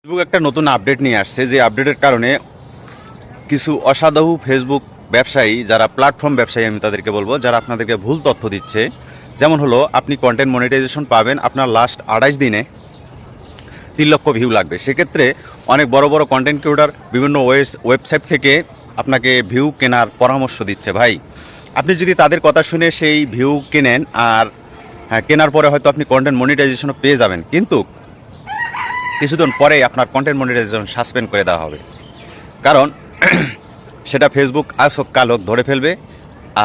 Facebook একটা নতুন update নিয়ে আসছে, যে আপডেটের কারণে কিছু অসাধু ফেসবুক ব্যবসায়ী, যারা প্ল্যাটফর্ম ব্যবসায়ী আমি তাদেরকে বলবো, যারা আপনাদেরকে ভুল তথ্য দিচ্ছে। যেমন হলো, আপনি কন্টেন্ট মনিটাইজেশন পাবেন, আপনার লাস্ট 28 দিনে 3 লক্ষ ভিউ লাগবে। সেক্ষেত্রে অনেক বড় বড় কন্টেন্ট ক্রিয়েটর বিভিন্ন ওয়েবসাইট থেকে আপনাকে ভিউ কেনার পরামর্শ দিচ্ছে। ভাই, আপনি যদি তাদের কথা শুনে সেই ভিউ কেনেন, আর হ্যাঁ, কেনার পরে হয়তো আপনি কন্টেন্ট মনিটাইজেশনও পেয়ে যাবেন, কিন্তু কিছুদিন পরেই আপনার কন্টেন্ট মনিটাইজেশন সাসপেন্ড করে দেওয়া হবে। কারণ সেটা ফেসবুক আজ হোক কাল হোক ধরে ফেলবে,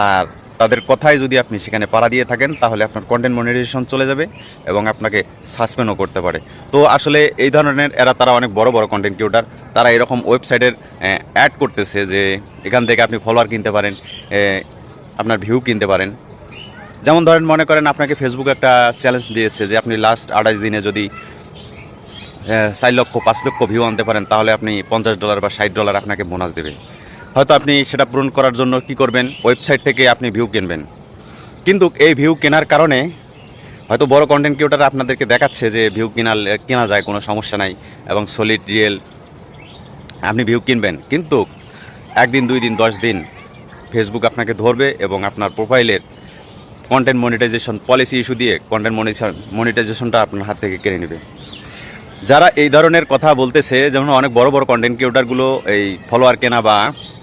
আর তাদের কথায় যদি আপনি সেখানে পাড়া দিয়ে থাকেন, তাহলে আপনার কন্টেন্ট মনিটাইজেশন চলে যাবে এবং আপনাকে সাসপেন্ডও করতে পারে। তো আসলে এই ধরনের তারা অনেক বড় বড় কন্টেন্ট ক্রিয়েটর, তারা এরকম ওয়েবসাইটের অ্যাড করতেছে যে এখান থেকে আপনি ফলোয়ার কিনতে পারেন, আপনার ভিউ কিনতে পারেন। যেমন ধরেন, মনে করেন আপনাকে ফেসবুক একটা চ্যালেঞ্জ দিয়েছে যে আপনি লাস্ট 28 দিনে যদি 4 লক্ষ 5 লক্ষ ভিউ আনতে পারেন, তাহলে আপনি $50 বা $60 আপনাকে বোনাস দেবে। হয়তো আপনি সেটা পূরণ করার জন্য কি করবেন, ওয়েবসাইট থেকে আপনি ভিউ কিনবেন। কিন্তু এই ভিউ কেনার কারণে হয়তো বড় কন্টেন্ট ক্রিয়েটর আপনাদেরকে দেখাচ্ছে যে ভিউ কেনা যায়, কোনো সমস্যা নাই এবং সলিড রিয়েল আপনি ভিউ কিনবেন। কিন্তু 1 দিন 2 দিন 10 দিন ফেসবুক আপনাকে ধরবে এবং আপনার প্রোফাইলের কন্টেন্ট মনিটাইজেশন পলিসি ইস্যু দিয়ে কন্টেন্ট মনিটাইজেশনটা আপনার হাত থেকে কেড়ে নেবে। যারা এই ধরনের কথা বলতেছে, যেমন অনেক বড় বড় কন্টেন্ট ক্রিয়েটরগুলো এই ফলোয়ার কেনা বা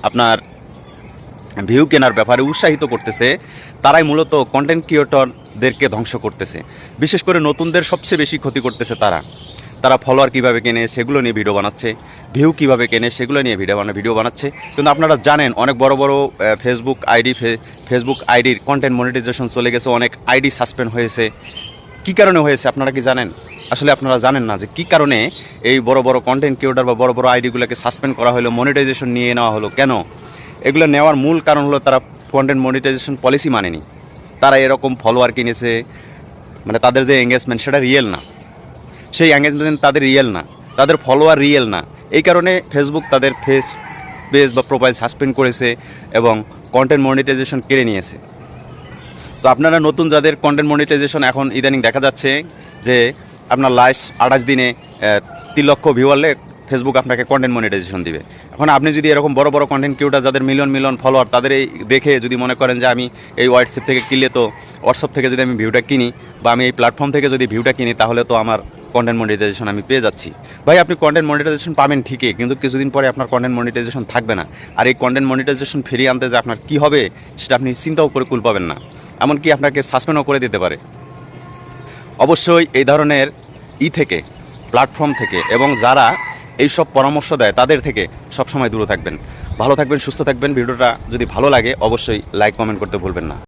আপনার ভিউ কেনার ব্যাপারে উৎসাহিত করতেছে, তারাই মূলত কন্টেন্ট ক্রিয়েটরদেরকে ধ্বংস করতেছে। বিশেষ করে নতুনদের সবচেয়ে বেশি ক্ষতি করতেছে তারা ফলোয়ার কীভাবে কেনে সেগুলো নিয়ে ভিডিও বানাচ্ছে, ভিউ কীভাবে কেনে সেগুলো নিয়ে ভিডিও বানাচ্ছে। কিন্তু আপনারা জানেন, অনেক বড় বড় ফেসবুক আইডির কন্টেন্ট মনিটাইজেশন চলে গেছে, অনেক আইডি সাসপেন্ড হয়েছে। কী কারণে হয়েছে আপনারা কি জানেন? আসলে আপনারা জানেন না যে কী কারণে এই বড় বড় কন্টেন্ট ক্রিয়েটর বা বড় বড় আইডিগুলোকে সাসপেন্ড করা হলো, মনিটাইজেশন নিয়ে নেওয়া হলো কেন? এগুলো নেওয়ার মূল কারণ হলো তারা কন্টেন্ট মনিটাইজেশন পলিসি মানেনি। তারা এরকম ফলোয়ার কিনেছে, মানে তাদের যে এঙ্গেজমেন্ট সেটা রিয়েল না, সেই এঙ্গেজমেন্ট তাদের রিয়েল না, তাদের ফলোয়ার রিয়েল না। এই কারণে ফেসবুক তাদের পেজ বা প্রোফাইল সাসপেন্ড করেছে এবং কন্টেন্ট মনিটাইজেশন কেড়ে নিয়েছে। তো আপনারা নতুন যাদের কন্টেন্ট মনিটাইজেশন এখন ইদানিং দেখা যাচ্ছে যে আপনার লাস্ট 28 দিনে 3 লক্ষ ভিউ আনলে ফেসবুক আপনাকে কন্টেন্ট মনিটাইজেশন দিবে। এখন আপনি যদি এরকম বড় বড় কন্টেন্ট ক্রিয়েটর যাদের মিলিয়ন ফলোয়ার, তাদের এই দেখে যদি মনে করেন যে আমি এই হোয়াটসঅ্যাপ থেকে কিনলে, তো হোয়াটসঅ্যাপ থেকে যদি আমি ভিউটা কিনি বা আমি এই প্ল্যাটফর্ম থেকে যদি ভিউটা কিনি, তাহলে তো আমার কন্টেন্ট মনিটাইজেশন আমি পেয়ে যাচ্ছি। ভাই, আপনি কন্টেন্ট মনিটাইজেশন পাবেন ঠিকই, কিন্তু কিছুদিন পরে আপনার কন্টেন্ট মনিটাইজেশন থাকবে না। আর এই কন্টেন্ট মনিটাইজেশন ফিরিয়ে আনতে যে আপনার কী হবে সেটা আপনি চিন্তাও করে কুল পাবেন না, এমনকি আপনাকে সাসপেন্ডও করে দিতে পারে। অবশ্যই এই ধরনের প্ল্যাটফর্ম থেকে এবং যারা এইসব পরামর্শ দেয় তাদের থেকে সবসময় দূরে থাকবেন। ভালো থাকবেন, সুস্থ থাকবেন। ভিডিওটা যদি ভালো লাগে অবশ্যই লাইক কমেন্ট করতে ভুলবেন না।